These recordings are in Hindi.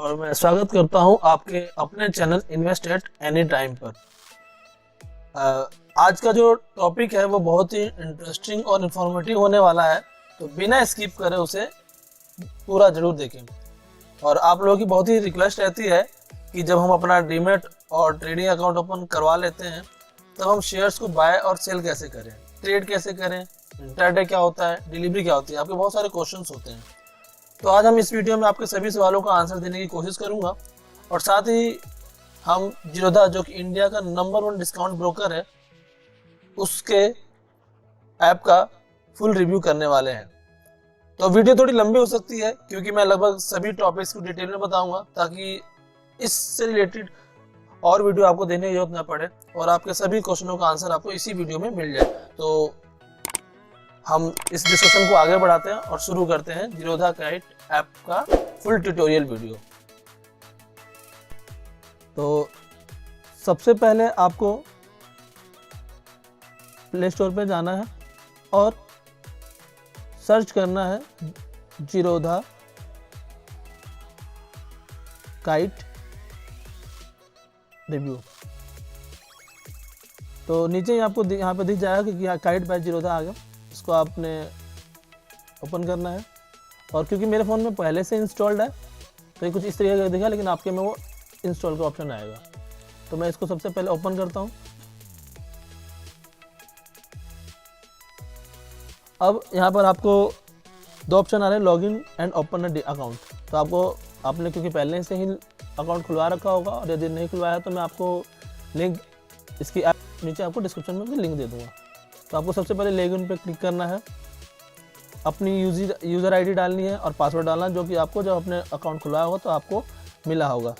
और मैं स्वागत करता हूं आपके अपने channel invest at any time पर। आज का जो टॉपिक है वो बहुत ही इंटरेस्टिंग और इन्फॉर्मेटिव होने वाला है, तो बिना स्किप करे उसे पूरा जरूर देखें। और आप लोगों की बहुत ही रिक्वेस्ट रहती है कि जब हम अपना डीमेट और ट्रेडिंग अकाउंट ओपन करवा लेते हैं तब हम शेयर्स को बाय और सेल कैसे करें, ट्रेड कैसे करें, इंट्राडे क्या होता है, डिलीवरी क्या होती है, आपके बहुत सारे क्वेश्चंस होते हैं। तो आज हम इस वीडियो में आपके सभी सवालों का आंसर देने की कोशिश करूंगा और साथ ही हम जीरोधा जो कि इंडिया का नंबर 1 डिस्काउंट ब्रोकर है उसके ऐप का फुल रिव्यू करने वाले हैं। तो वीडियो थोड़ी लंबी हो सकती है क्योंकि मैं लगभग सभी टॉपिक्स को डिटेल में बताऊंगा ताकि इससे रिलेटेड और वीडियो आपको देने की जरूरत न पड़े और आपके सभी क्वेश्चनों का आंसर आपको इसी वीडियो में मिल जाए। तो हम इस डिस्कशन को आगे बढ़ाते हैं और शुरू करते हैं जीरोधा काइट ऐप का फुल ट्यूटोरियल वीडियो। तो सबसे पहले आपको प्ले स्टोर पे जाना है और सर्च करना है जीरोधा काइट रिव्यू। तो नीचे आपको यहाँ पे दिख जाएगा कि काइट बाय जीरोधा आ गया। इसको आपने ओपन करना है और क्योंकि मेरे फ़ोन में पहले से इंस्टॉल्ड है तो ये कुछ इस तरीके का दिखा, लेकिन आपके में वो इंस्टॉल का ऑप्शन आएगा। तो मैं इसको सबसे पहले ओपन करता हूँ। अब यहाँ पर आपको दो ऑप्शन आ रहे हैं, login and open a account. तो आपने क्योंकि पहले से ही अकाउंट खुलवा रखा होगा और यदि नहीं खुलवाया तो मैं आपको लिंक इसकी ऐप नीचे आपको डिस्क्रिप्शन में भी लिंक दे दूँगा। तो आपको सबसे पहले लॉगिन पे क्लिक करना है, अपनी यूज़र आईडी डालनी है और पासवर्ड डालना जो कि आपको जब अपने अकाउंट खुलवाया होगा तो आपको मिला होगा।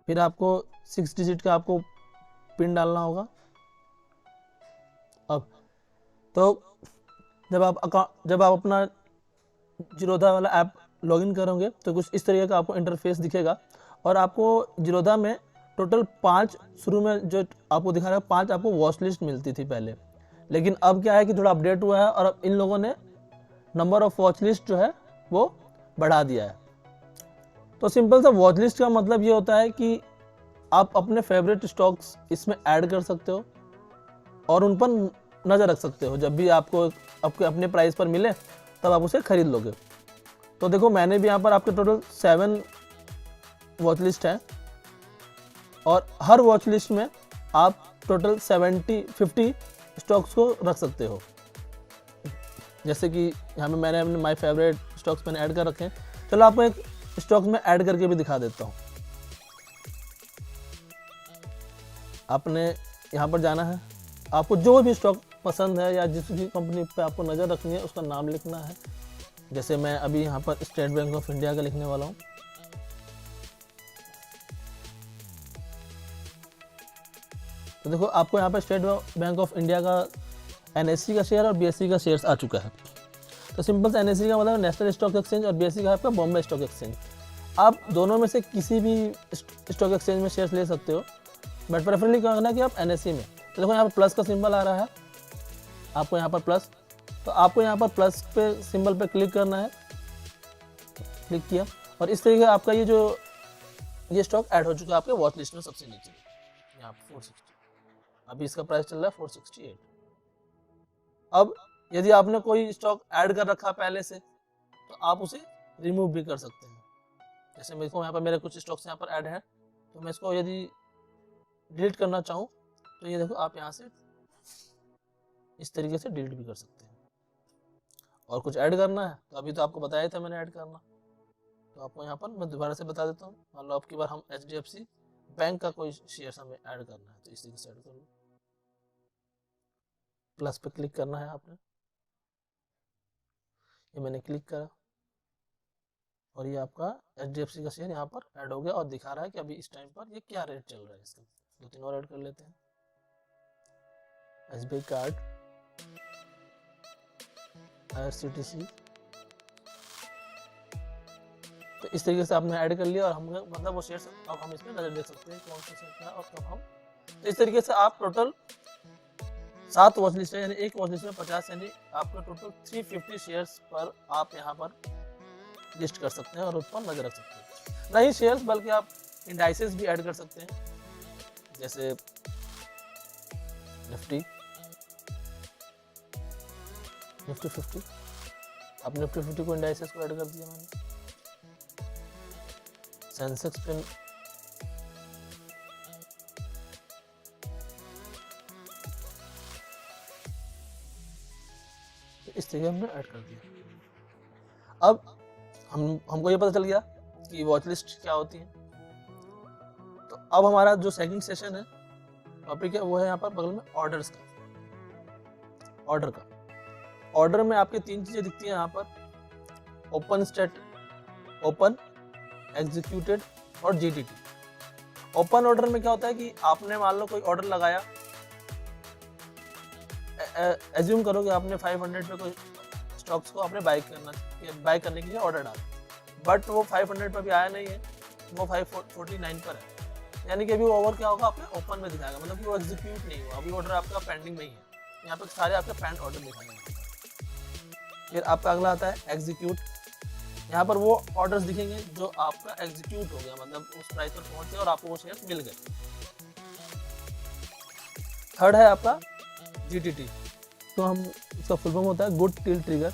फिर आपको 6 डिजिट का आपको पिन डालना होगा। अब तो जब आप अपना जीरोधा वाला ऐप लॉगिन करोगे तो कुछ इस तरीके का आपको इंटरफेस दिखेगा और आपको जीरोधा में टोटल 5 शुरू में जो आपको दिखा रहा है 5 आपको वॉच लिस्ट मिलती थी पहले, लेकिन अब क्या है कि थोड़ा अपडेट हुआ है और अब इन लोगों ने नंबर ऑफ वॉच लिस्ट जो है वो बढ़ा दिया है। तो सिंपल सा वॉच लिस्ट का मतलब ये होता है कि आप अपने फेवरेट स्टॉक्स इसमें ऐड कर सकते हो और उन पर नज़र रख सकते हो। जब भी आपको आपके अपने प्राइस पर मिले तब आप उसे खरीद लोगे। तो देखो मैंने भी यहाँ पर आपके टोटल 7 वॉच लिस्ट है और हर वॉच लिस्ट में आप टोटल 50 स्टॉक्स को रख सकते हो। जैसे कि यहाँ पे मैंने अपने माय फेवरेट स्टॉक्स मैंने ऐड कर रखे हैं। चलो आपको एक स्टॉक्स में ऐड करके भी दिखा देता हूँ। आपने यहाँ पर जाना है, आपको जो भी स्टॉक पसंद है या जिस भी कंपनी पे आपको नज़र रखनी है उसका नाम लिखना है। जैसे मैं अभी यहाँ पर स्टेट बैंक ऑफ इंडिया का लिखने वाला हूँ। तो देखो आपको यहाँ पर स्टेट बैंक ऑफ इंडिया का NSE का शेयर और BSE का शेयर्स आ चुका है। तो सिंपल से NSE का मतलब नेशनल स्टॉक एक्सचेंज और BSE का आपका बॉम्बे स्टॉक एक्सचेंज। आप दोनों में से किसी भी स्टॉक एक्सचेंज में शेयर्स ले सकते हो, बट प्रेफरली क्या करना कि आप NSE में। तो देखो यहाँ पर प्लस का सिंबल आ रहा है, आपको यहाँ पर प्लस, तो आपको यहाँ पर प्लस पे सिंबल पे क्लिक करना है। क्लिक किया और इस तरीके आपका ये स्टॉक ऐड हो चुका है आपके वॉच लिस्ट में सबसे नीचे यहाँ पर 460। अभी इसका प्राइस चल रहा है 468। अब यदि आपने कोई स्टॉक ऐड कर रखा पहले से तो आप उसे रिमूव भी कर सकते हैं। जैसे मेरे को यहाँ पर मेरे कुछ स्टॉक्स यहाँ पर ऐड है, तो मैं इसको यदि डिलीट करना चाहूँ तो ये देखो आप यहाँ से इस तरीके से डिलीट भी कर सकते हैं। और कुछ ऐड करना है तो अभी तो आपको बताया था मैंने ऐड करना, तो आपको यहाँ पर मैं दोबारा से बता देता हूँ। मान लो आपकी बार हम HDFC बैंक का कोई शेयर हमें ऐड करना है तो इस तरीके से ऐड कर लो। प्लस पे क्लिक करना है आपने, ये मैंने क्लिक करा और ये आपका HDFC का शेयर यहाँ पर ऐड हो गया और दिखा रहा है कि अभी इस टाइम पर ये क्या रेट चल रहा है। इसका 2-3 और ऐड कर लेते हैं। SBI card, IRCTC। तो इस तरीके से आपने ऐड कर लिया और हम मतलब वो शेयर्स अब हम इसमें नजर देख सकते हैं कौन सा शेयर क्या और कब हम तो इस तरीके से आप टोटल 7 वॉच लिस्ट है, यानी एक वॉच लिस्ट में 50, यानी आपके टोटल 350 शेयर्स पर आप यहाँ पर लिस्ट कर सकते हैं और उस पर नजर रख सकते हैं। नहीं शेयर्स बल्कि आप इंडाइसेस भी ऐड कर सकते हैं, जैसे निफ्टी 50, अब निफ्टी 50 को इंडाइसेस को ऐड कर दिया मैंने। सेंसेक्स पे इस तरीके हमने ऐड कर दिया। अब हमको ये पता चल गया कि वॉच लिस्ट क्या होती है। तो अब हमारा जो सेकंड सेशन है, टॉपिक है, वो है यहाँ पर बगल में ऑर्डर्स का। ऑर्डर में आपके 3 चीजें दिखती हैं यहाँ पर, ओपन, एग्जीक्यूटेड और जीटीटी। ओपन ऑर्डर में क्या होता है कि आपने मान लो कोई ऑर्डर लगाया, एज्यूम करो कि आपने 500 पे कोई स्टॉक्स को आपने बाय करने के लिए ऑर्डर डाला, बट वो 500 पर भी आया नहीं है, वो 549 पर है, यानी कि अभी वो ऑर्डर क्या होगा आपने ओपन में दिखाएगा, मतलब कि वो एग्जीक्यूट नहीं हुआ, अभी ऑर्डर आपका पेंडिंग में ही है। यहाँ पे सारे आपके पेंड ऑर्डर दिखाएंगे। फिर आपका अगला आता है एग्जीक्यूट। यहाँ पर वो ऑर्डर्स दिखेंगे जो आपका एग्जीक्यूट हो गया, मतलब उस प्राइस पर पहुंचे और आपको वो शेयर मिल गए। थर्ड है आपका जीटीटी, तो हम इसका फुल फॉर्म होता है गुड टिल ट्रिगर।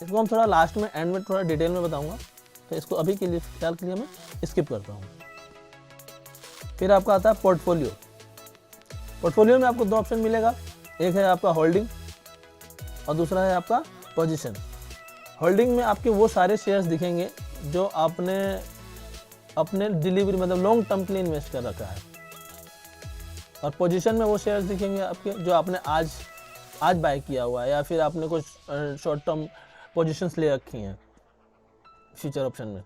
इसको हम थोड़ा लास्ट में एंड में थोड़ा डिटेल में बताऊंगा, तो इसको अभी के लिए फिलहाल के लिए मैं स्किप करता हूँ। फिर आपका आता है पोर्टफोलियो। पोर्टफोलियो में आपको 2 ऑप्शन मिलेगा, एक है आपका होल्डिंग और दूसरा है आपका पोजीशन। होल्डिंग में आपके वो सारे शेयर्स दिखेंगे जो आपने अपने डिलीवरी मतलब लॉन्ग टर्म के लिए इन्वेस्ट कर रखा है, और पोजीशन में वो शेयर्स दिखेंगे आपके जो आपने आज बाय किया हुआ है, या फिर आपने कुछ शॉर्ट टर्म पोजीशंस ले रखी हैं फ्यूचर ऑप्शन में,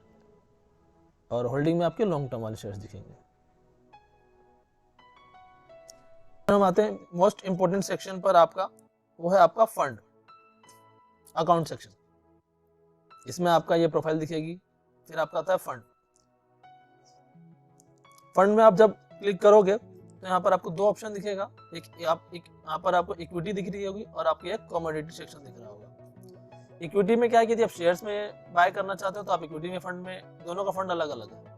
और होल्डिंग में आपके लॉन्ग टर्म वाले शेयर्स दिखेंगे। हम आते हैं मोस्ट इंपोर्टेंट सेक्शन पर आपका, वो है आपका फंड अकाउंट सेक्शन। इसमें आपका ये प्रोफाइल दिखेगी। फिर आपका आता है फंड में आप जब क्लिक करोगे तो यहाँ पर आपको 2 ऑप्शन दिखेगा, एक यहाँ पर आपको इक्विटी दिख रही होगी और आपको एक कमोडिटी सेक्शन दिख रहा होगा। इक्विटी में क्या है कि आप शेयर्स में बाय करना चाहते हो तो आप इक्विटी में, फंड में, दोनों का फंड अलग अलग है।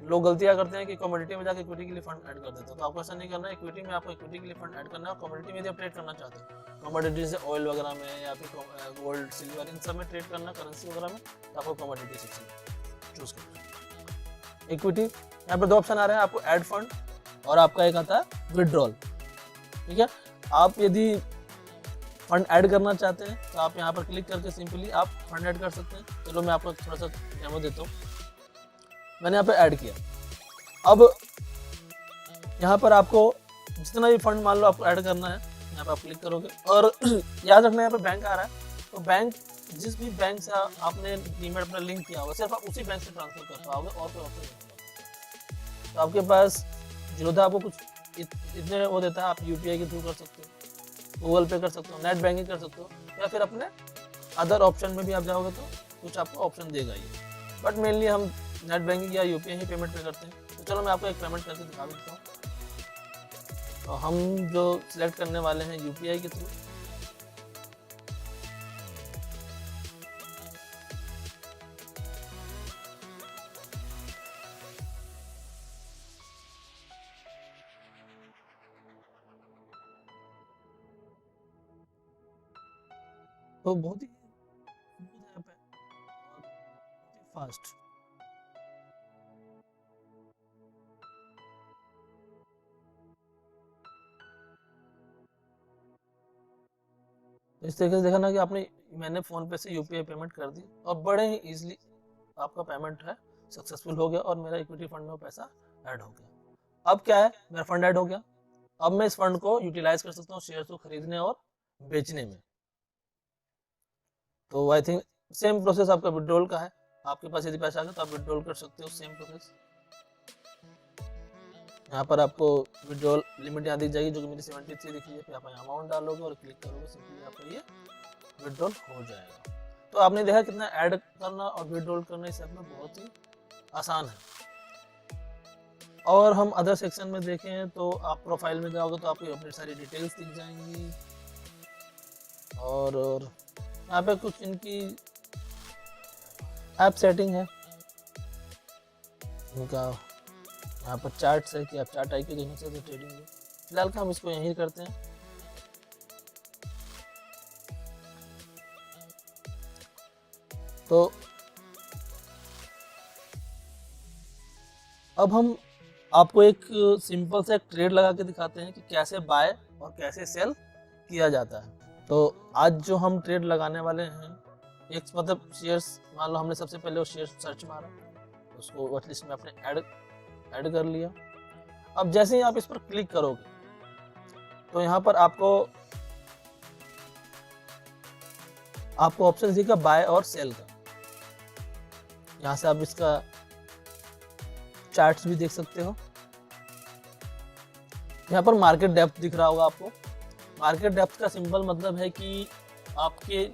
लोग गलतियां करते हैं कि कमोडिटी में जाकर इक्विटी के लिए फंड ऐड कर देते हैं, तो आपको ऐसा नहीं करना है। इक्विटी में आपको इक्विटी के लिए फंड ऐड करना है, कमोडिटी में आप ट्रेड करना चाहते हो कमोडिटी से ऑयल वगैरह में या फिर गोल्ड सिल्वर इन सब में ट्रेड करना, करेंसी वगैरह में, तो आपको कमोडिटी सेक्शन चूज करना है। इक्विटी यहाँ पर 2 ऑप्शन आ रहे हैं आपको, ऐड फंड और आपका एक आता है विड्रॉल। ठीक है, आप यदि फंड ऐड करना चाहते हैं तो आप यहाँ पर क्लिक करके सिंपली आप फंड ऐड कर सकते हैं। चलो मैं आपको थोड़ा सा डेमो देता हूँ। मैंने यहाँ पे ऐड किया। अब यहाँ पर आपको जितना भी फंड मान लो आपको ऐड करना है, यहाँ पर आप क्लिक करोगे और याद रखना यहाँ पे बैंक आ रहा है, तो बैंक जिस भी बैंक से आपने डीमैट अपना लिंक किया होगा सिर्फ आप उसी बैंक से ट्रांसफर कर पाओगे और कोई ऑप्शन नहीं होगा। तो आपके पास जिरोधा आपको कुछ इतने वो देता है, आप यूपीआई के थ्रू कर सकते हो, गूगल पे कर सकते हो, नेट बैंकिंग कर सकते हो, या फिर अपने अदर ऑप्शन में भी आप जाओगे तो कुछ आपको ऑप्शन देगा ये, बट मेनली हम नेट बैंकिंग या यूपीआई ही पेमेंट पे करते हैं। तो चलो मैं आपको एक पेमेंट करके दिखा देता हूँ। तो हम जो सिलेक्ट करने वाले हैं यूपीआई के थ्रू, तो बहुत ही स्मूथ ऐप है और बहुत ही फास्ट। इस तरीके से देखा ना कि मैंने फोन पे से यूपीआई पेमेंट कर दी और बड़े ही इजीली आपका पेमेंट है सक्सेसफुल हो गया और मेरा इक्विटी फंड में पैसा ऐड हो गया। अब क्या है, मेरा फंड ऐड हो गया, अब मैं इस फंड को यूटिलाइज कर सकता हूँ शेयर को खरीदने और बेचने में। तो आई थिंक सेम प्रोसेस आपका विड्रॉल का है। आपके पास यदि पैसा आ गया तो आप विड्रॉल कर सकते हो, सेम प्रोसेस। यहाँ पर आपको विड्रॉल लिमिट यहाँ दिख जाएगी जो कि मेरी 73 दिख रही है। फिर आप यहाँ अमाउंट डालोगे और क्लिक करोगे, सिंपली आपका ये विड्रॉल हो जाएगा। तो आपने देखा कितना ऐड करना और विड्रॉल करना इस ऐप में बहुत ही आसान है। और हम अदर सेक्शन में देखें तो आप प्रोफाइल में जाओगे तो आपको अपनी सारी डिटेल्स दिख जाएंगी। और यहाँ पे कुछ इनकी ऐप सेटिंग है, इनका यहाँ पर चार्ट्स है कि आप चार्ट आईक्यू देखना चाहते हैं ट्रेडिंग में। फिलहाल का हम इसको यहीं करते हैं। तो अब हम आपको एक सिंपल सा ट्रेड लगा के दिखाते हैं कि कैसे बाय और कैसे सेल किया जाता है। तो आज जो हम ट्रेड लगाने वाले हैं, एक मतलब शेयर्स, मान लो हमने सबसे पहले वो शेयर सर्च मारा, उसको वॉच लिस्ट में अपने ऐड कर लिया। अब जैसे ही आप इस पर क्लिक करोगे तो यहाँ पर आपको ऑप्शन दिखेगा बाय और सेल का। यहाँ से आप इसका चार्ट्स भी देख सकते हो। यहाँ पर मार्केट डेप्थ दिख रहा होगा आपको। मार्केट डेप्थ का सिंपल मतलब है कि आपके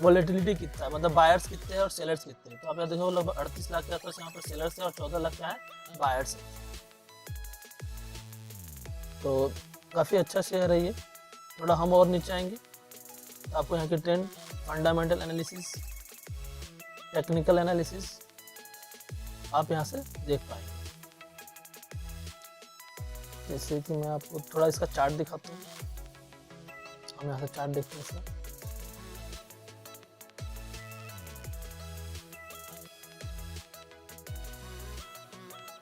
वोलेटिलिटी कितना है, मतलब बायर्स कितने हैं और सेलर्स कितने हैं। तो आप यहाँ देखो लगभग 38 लाख के आसपास यहाँ पर सेलर्स है और 14 लाख का है बायर्स है। तो काफ़ी अच्छा शेयर है ये। थोड़ा हम और नीचे आएंगे तो आपको यहाँ के trend, fundamental analysis, technical analysis आप यहाँ से देख पाएंगे। जैसे कि मैं आपको थोड़ा इसका चार्ट दिखाता हूँ। हम यहाँ से चार्ट देखते हैं इसका।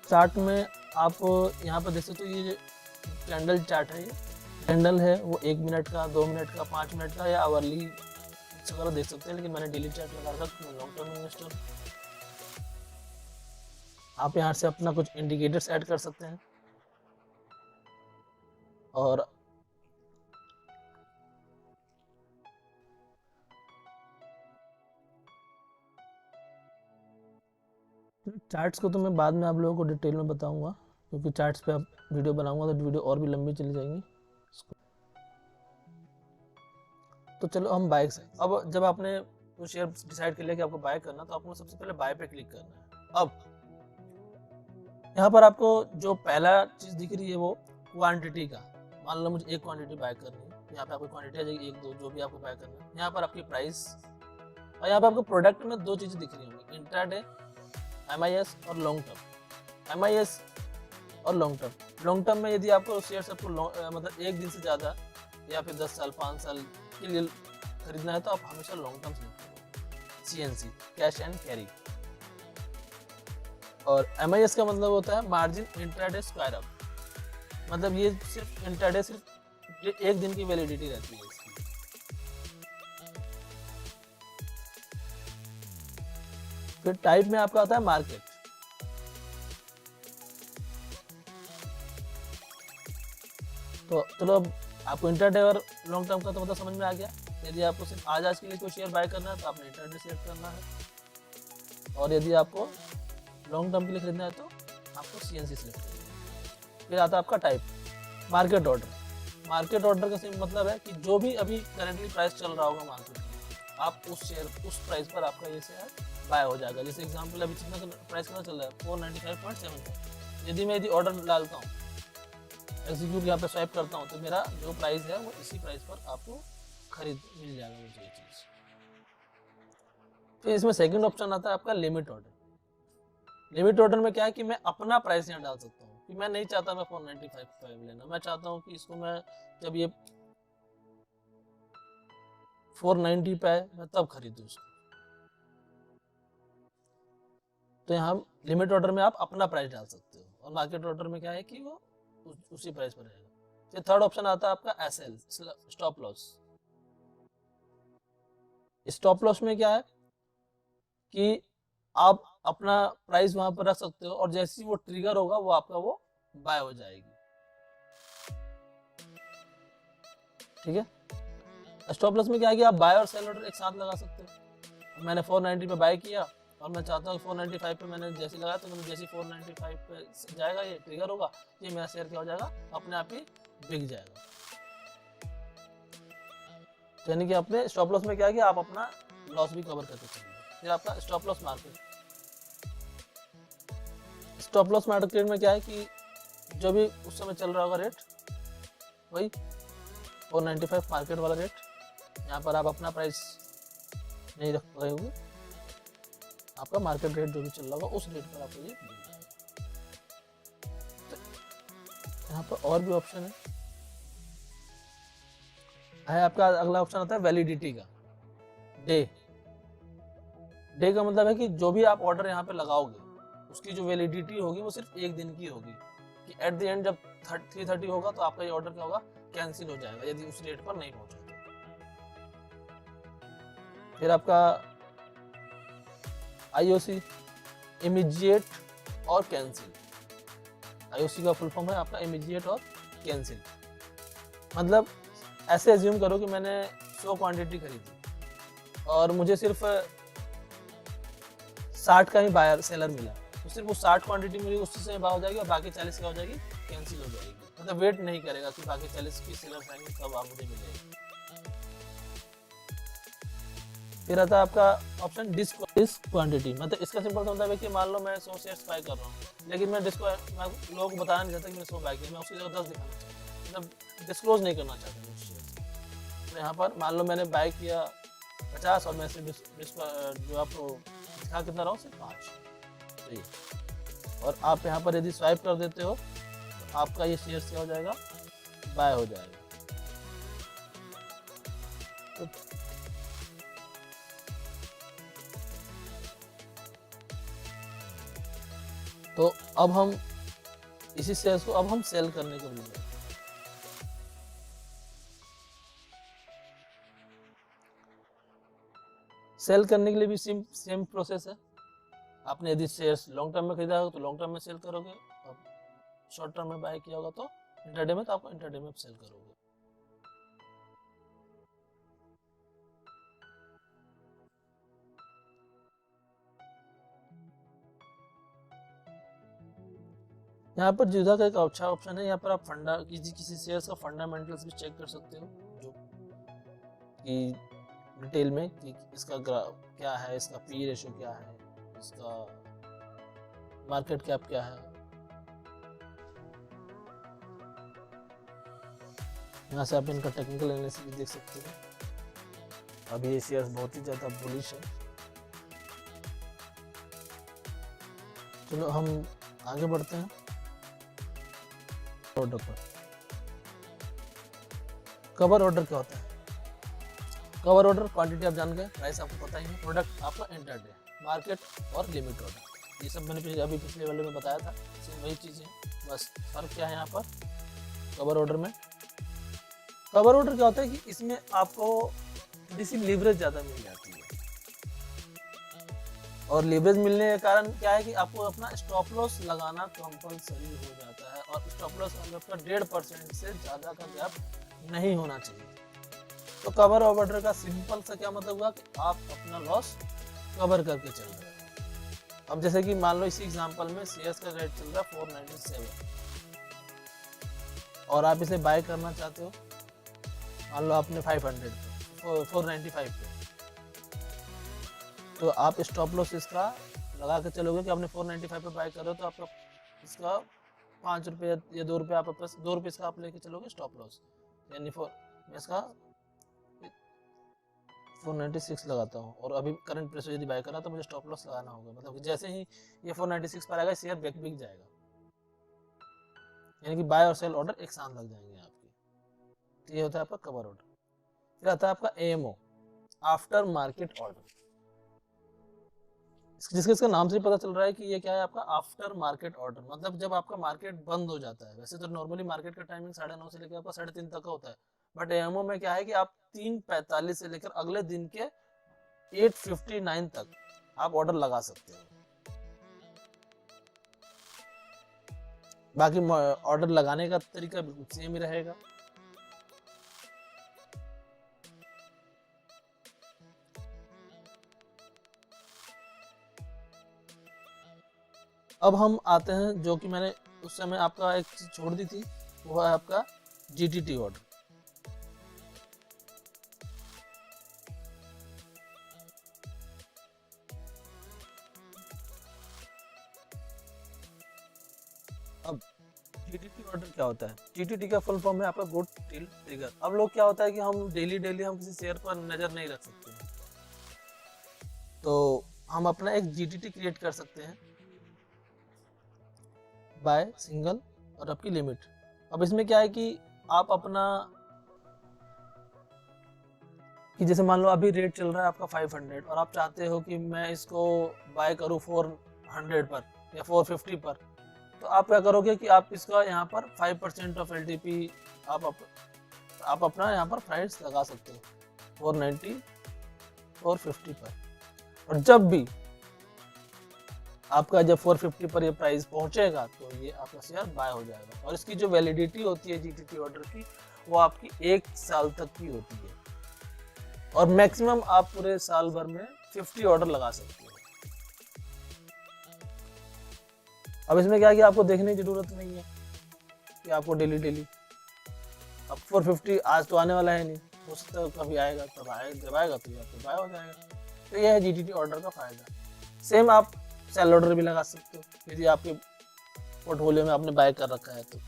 चार्ट में आप यहाँ पर देख सकते हो, ये कैंडल चार्ट है। ये कैंडल है वो 1 मिनट का, 2 मिनट का, 5 मिनट का या आवरली वगैरह देख सकते हैं, लेकिन मैंने डेली चार्ट लगा रखा है, लॉन्ग टर्म इन्वेस्टर। आप यहाँ से अपना कुछ इंडिकेटर्स ऐड कर सकते हैं। और चार्ट्स को तो मैं बाद में आप लोगों को डिटेल में बताऊंगा, क्योंकि चार्ट्स पे आप वीडियो बनाऊंगा तो वीडियो और भी लंबी चली जाएंगी। तो चलो हम बाय से, अब जब आपने वो शेयर डिसाइड कर लिया कि आपको बाय करना, तो आपको सबसे पहले बाय पे क्लिक करना है। अब यहाँ पर आपको जो पहला चीज दिख रही है वो क्वांटिटी का। मान लो मुझे एक क्वांटिटी बाय करनी है, यहाँ पे आपको क्वांटिटी आ जाएगी 1, 2 जो भी आपको बाय करना है। यहाँ पर आपकी प्राइस और यहाँ पे आपको प्रोडक्ट में 2 चीजें दिख रही होंगी, इंट्राडे MIS और लॉन्ग टर्म। MIS और लॉन्ग टर्म। लॉन्ग टर्म में यदि आपको शेयर आपको मतलब 1 दिन से ज़्यादा या फिर 10 साल 5 साल के लिए खरीदना है तो आप हमेशा लॉन्ग टर्म सेलेक्ट करो, CNC, कैश एंड कैरी। और MIS का मतलब होता है मार्जिन इंट्राडे स्क्वायर अप, मतलब ये सिर्फ इंट्राडे सिर्फ 1 दिन की वैलिडिटी रहती है इसकी। फिर टाइप में आपका आता है मार्केट। तो चलो अब आपको इंट्राडे और लॉन्ग टर्म का तो मतलब समझ में आ गया। यदि आपको सिर्फ आज के लिए कोई शेयर बाय करना है तो आपने इंट्राडे सेलेक्ट करना है, और यदि आपको लॉन्ग टर्म के लिए खरीदना है तो आपको CNC सेलेक्ट करना है। फिर आता है आपका type, market order. Market order का सिर्फ मतलब है कि जो भी अभी करेंटली प्राइस चल रहा होगा मार्केट में, आप उस शेयर उस प्राइस पर आपका ये शेयर बाय हो जाएगा। जैसे एग्जांपल अभी कितना प्राइस कितना चल रहा है, 495.7। यदि ऑर्डर डालता हूँ, एग्जीक्यूट यहाँ पे स्वाइप करता हूँ, तो मेरा जो प्राइस है वो इसी प्राइस पर आपको खरीद मिल जाएगा मुझे ये चीज़। फिर इसमें सेकंड ऑप्शन आता है आपका लिमिट ऑर्डर। लिमिट ऑर्डर में क्या है कि मैं अपना प्राइस यहाँ डाल सकता हूँ कि मैं नहीं चाहता मैं 495 लेना, मैं चाहता हूँ कि इसको मैं जब ये 490 पे आए मैं तब खरीदूँ उसको। तो यहाँ लिमिट ऑर्डर में आप अपना प्राइस डाल सकते हो, और मार्केट ऑर्डर में क्या है कि वो उसी प्राइस पर रहेगा। फिर थर्ड ऑप्शन आता है आपका SL, stop loss. Stop loss में क्या है कि आप अपना प्राइस वहां पर रख सकते हो, और जैसे ही वो ट्रिगर होगा वो आपका वो बाय हो जाएगी। ठीक है। स्टॉप लॉस में क्या है कि आप बाय और सेल ऑर्डर एक साथ लगा सकते हो। मैंने 490 पे बाय किया और मैं चाहता हूँ 495 पे मैंने जैसे लगाया, तो मैंने जैसे 495 पे जाएगा ये ट्रिगर होगा, ये मेरा शेयर क्या हो जाएगा, अपने आप ही बिक जाएगा। यानी कि अपने स्टॉप लॉस में क्या है कि आप अपना लॉस भी कवर करके चलेंगे। फिर आपका stop loss market. Stop loss market में क्या है कि जो भी उस समय चल रहा होगा रेट वही 495 मार्केट वाला रेट, यहाँ पर आप अपना प्राइस नहीं रख रहे होंगे, आपका मार्केट रेट जो भी चल रहा होगा उस रेट पर आपको ये मिल जाएगा। यहाँ पर और भी ऑप्शन है आपका अगला ऑप्शन आता है वैलिडिटी का। डे का मतलब है कि जो भी आप ऑर्डर यहाँ पे लगाओगे उसकी जो वैलिडिटी होगी वो सिर्फ एक दिन की होगी, कि एट द एंड जब 3:30 होगा तो आपका ये ऑर्डर क्या होगा, कैंसिल हो जाएगा यदि उस रेट पर नहीं पहुंचा। फिर आपका आईओसी, इमीडिएट और कैंसिल। आईओसी का फुल फॉर्म है आपका इमीडिएट और कैंसिल। मतलब ऐसे एज्यूम करो कि मैंने 100 क्वांटिटी खरीदी और मुझे सिर्फ 60 का ही बायर सेलर मिला, तो सिर्फ वो 60 क्वांटिटी मेरी उसी से बाय हो जाएगी और बाकी 40 क्या हो जाएगी, कैंसिल हो जाएगी। मतलब वेट नहीं करेगा कि बाकी 40 की सेलर आएंगे तब आप मुझे मिलेगी। फिर आता है आपका ऑप्शन डिस्क क्वांटिटी। मतलब इसका सिंपल सा मतलब है कि मान लो मैं 100 शेयर्स बाय कर रहा हूँ, लेकिन मैं लोगों को बताना नहीं चाहता कि मैंने 100 बाय किया, मैं उसकी जगह 10 दिखाना चाहता हूँ, मतलब डिस्क्लोज नहीं करना चाहता हूँ शेयर्स। तो यहाँ पर मान लो मैंने बाय किया 50 और मैं सिर्फ जो आपको दिखा कितना रहा हूँ, सिर्फ 5। और आप यहाँ पर यदि स्वाइप कर देते हो तो आपका ये शेयर्स क्या हो जाएगा, बाय हो जाएगा। तो अब हम इसी शेयर्स को अब हम सेल करने के लिए सेल करने के लिए भी सेम प्रोसेस है। आपने यदि शेयर्स लॉन्ग टर्म में खरीदा होगा तो लॉन्ग टर्म में सेल करोगे, और शॉर्ट टर्म में बाय किया होगा तो इंट्राडे में, तो आप इंट्राडे में सेल करोगे। यहाँ पर जुदा का एक अच्छा ऑप्शन है, यहाँ पर आप फंडा किसी शेयर्स का फंडामेंटल्स भी चेक कर सकते हो, जो कि डिटेल में कि इसका क्या है, इसका पी रेशियो क्या है, इसका मार्केट कैप क्या है। यहाँ से आप इनका टेक्निकल एनालिसिस भी देख सकते हो। अभी ये शेयर्स बहुत ही ज़्यादा बुलिश है। चलो हम आगे बढ़ते हैं ऑर्डर पर। कवर ऑर्डर क्या होता है? कवर ऑर्डर क्वांटिटी आप जान गए, प्राइस आपको पता ही है, प्रोडक्ट आपका इंटरडे, मार्केट और लिमिट ऑर्डर, ये सब मैंने अभी पिछले वाले में बताया था, सेम वही चीज़ें, बस फर्क क्या है यहाँ पर कवर ऑर्डर में। कवर ऑर्डर क्या होता है कि इसमें आपको थोड़ी सी लीवरेज ज़्यादा मिल जाती है, और लीवरेज मिलने के कारण क्या है कि आपको अपना स्टॉप लॉस लगाना कंपलसरी हो जाता है, और स्टॉप लॉस आपका 1.5% से ज़्यादा का गैप नहीं होना चाहिए। तो कवर ऑर्डर का सिंपल सा क्या मतलब हुआ कि आप अपना लॉस कवर करके चल रहे हैं। अब जैसे कि मान लो इसी एग्जांपल में शेयर्स का रेट चल रहा है 497 और आप इसे बाय करना चाहते हो, मान लो आपने 495 पे, तो आप स्टॉप लॉस इसका लगा के चलोगे कि आपने 495 पे बाय कर रहे हो, तो आपका इसका 5 रुपये या 2 रुपये, आप 2 रुपये इसका आप लेके चलोगे स्टॉप लॉस, यानी मैं इसका 496 लगाता हूँ, और अभी करंट प्राइस यदि बाय करा तो मुझे स्टॉप लॉस लगाना होगा। मतलब कि जैसे ही ये 496 पर आएगा शेयर बिक जाएगा, यानी कि बाय और सेल ऑर्डर एक साथ लग जाएंगे आपके। तो ये होता है आपका कवर ऑर्डर। फिर आता है आपका एएमओ, आफ्टर मार्केट ऑर्डर, जिसके नाम से पता चल रहा है कि ये क्या है आपका आफ्टर मार्केट ऑर्डर। मतलब जब आपका मार्केट बंद हो जाता है, वैसे तो नॉर्मली मार्केट का टाइमिंग 9:30 से लेकर आपका 3:30 तक का होता है, बट एएमओ में क्या है कि आप 3:45 से लेकर अगले दिन के 8:59 तक आप ऑर्डर लगा सकते हो। बाकी ऑर्डर लगाने का तरीका बिल्कुल सेम ही रहेगा। अब हम आते हैं जो कि मैंने उस समय आपका एक चीज छोड़ दी थी, वो है आपका जीटीटी ऑर्डर। अब जीटीटी ऑर्डर क्या होता है? जीटीटी का फुल फॉर्म है आपका गुड डील ट्रिगर। अब लोग क्या होता है कि हम डेली हम किसी शेयर पर नजर नहीं रख सकते हैं, तो हम अपना एक जीटीटी क्रिएट कर सकते हैं बाय सिंगल और आपकी लिमिट। अब इसमें क्या है कि आप अपना, कि जैसे मान लो अभी रेट चल रहा है आपका 500 और आप चाहते हो कि मैं इसको बाय करूं 400 पर या 450 पर, तो आप क्या करोगे कि आप इसका यहाँ पर 5% ऑफ LTP आप अपना यहाँ पर प्राइस लगा सकते हो 490 450 पर, और जब भी आपका जब 450 पर ये प्राइस पहुंचेगा तो ये आपका शेयर बाय हो जाएगा। और इसकी जो वैलिडिटी होती है जीटीटी ऑर्डर की, वो आपकी 1 साल तक की होती है, और मैक्सिमम आप पूरे साल भर में 50 ऑर्डर लगा सकते हो। अब इसमें क्या है कि आपको देखने की जरूरत नहीं है कि आपको डेली अब 450 आज तो आने वाला है नहीं, हो सकता है कभी आएगा, तब आएगा, जब आएगा तो ये आपको बाय हो जाएगा। तो यह है जीटीटी ऑर्डर का फायदा। सेम आप सेल ऑर्डर भी लगा सकते हो यदि आपके पोर्टफोलियो में आपने बाय कर रखा है, तो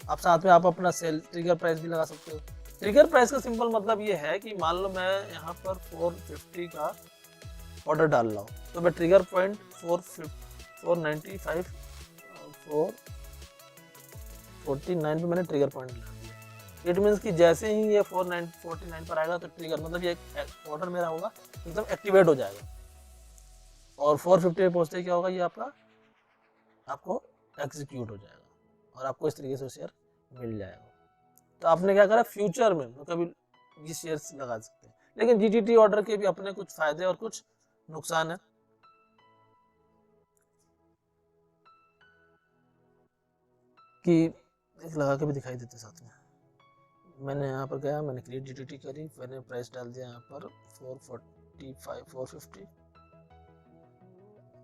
आप साथ में आप अपना सेल ट्रिगर प्राइस भी लगा सकते हो। ट्रिगर प्राइस का सिंपल मतलब ये है कि मान लो मैं यहाँ पर 450 का ऑर्डर डाल रहा हूँ, तो मैं ट्रिगर पॉइंट 495 449 पे मैंने ट्रिगर पॉइंट डाल दिया। इट मीन्स कि जैसे ही ये 449 पर आएगा तो ट्रिगर मतलब ये ऑर्डर मेरा होगा एकदम एक्टिवेट हो जाएगा, और 450 पे पहुँचते क्या होगा, ये आपको एग्जीक्यूट हो जाएगा और आपको इस तरीके से शेयर मिल जाएगा। तो आपने क्या करा, फ्यूचर में कभी ये शेयर्स लगा सकते हैं। लेकिन जीटीटी ऑर्डर के भी अपने कुछ फायदे और कुछ नुकसान है। कि एक लगा के भी दिखाई देते साथ में। मैंने यहाँ पर गया, मैंने क्रिएट जीटीटी करी, मैंने प्राइस डाल दिया यहाँ पर 445 450,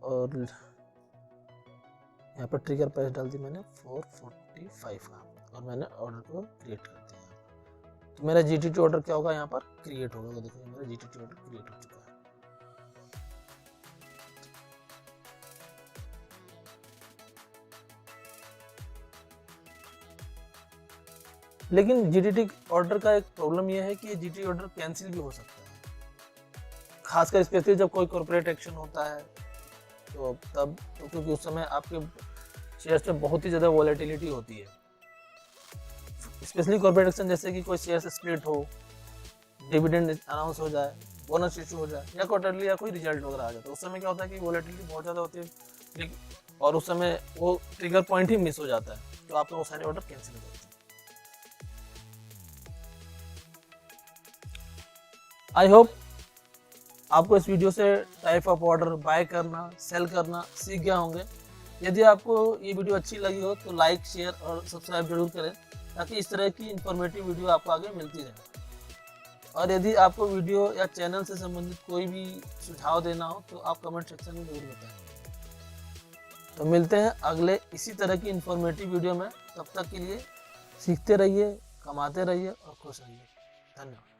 और यहाँ पर ट्रिगर प्राइस डाल दी मैंने 445 का, और मैंने ऑर्डर को क्रिएट कर दिया। तो मेरा जीटीटी ऑर्डर क्या होगा, यहाँ पर क्रिएट होगा। देखिए मेरा जीटीटी ऑर्डर क्रिएट हो चुका है। लेकिन जीटीटी ऑर्डर का एक प्रॉब्लम यह है कि जीटीटी ऑर्डर कैंसिल भी हो सकता है, खासकर स्पेशली जब कोई कॉर्पोरेट एक्शन होता है, तो तब तो क्योंकि उस समय आपके शेयर्स में बहुत ही ज़्यादा वॉलेटिलिटी होती है। स्पेशली कॉर्पोरेट एक्शन जैसे कि कोई शेयर स्प्लिट हो, डिविडेंड अनाउंस हो जाए, बोनस इशू हो जाए, या क्वार्टरली या कोई रिजल्ट वगैरह आ जाए, तो उस समय क्या होता है कि वॉलेटिलिटी बहुत ज़्यादा होती है, और उस समय वो ट्रिगर पॉइंट ही मिस हो जाता है, तो आपका वो सारे ऑर्डर कैंसिल हो जाते हैं। आई होप आपको इस वीडियो से टाइप ऑफ ऑर्डर बाय करना, सेल करना सीख गया होंगे। यदि आपको ये वीडियो अच्छी लगी हो तो लाइक, शेयर और सब्सक्राइब जरूर करें, ताकि इस तरह की इंफॉर्मेटिव वीडियो आपको आगे मिलती रहे। और यदि आपको वीडियो या चैनल से संबंधित कोई भी सुझाव देना हो तो आप कमेंट सेक्शन में जरूर बताएं। तो मिलते हैं अगले इसी तरह की इंफॉर्मेटिव वीडियो में। तब तक के लिए सीखते रहिए, कमाते रहिए और खुश रहिए। धन्यवाद।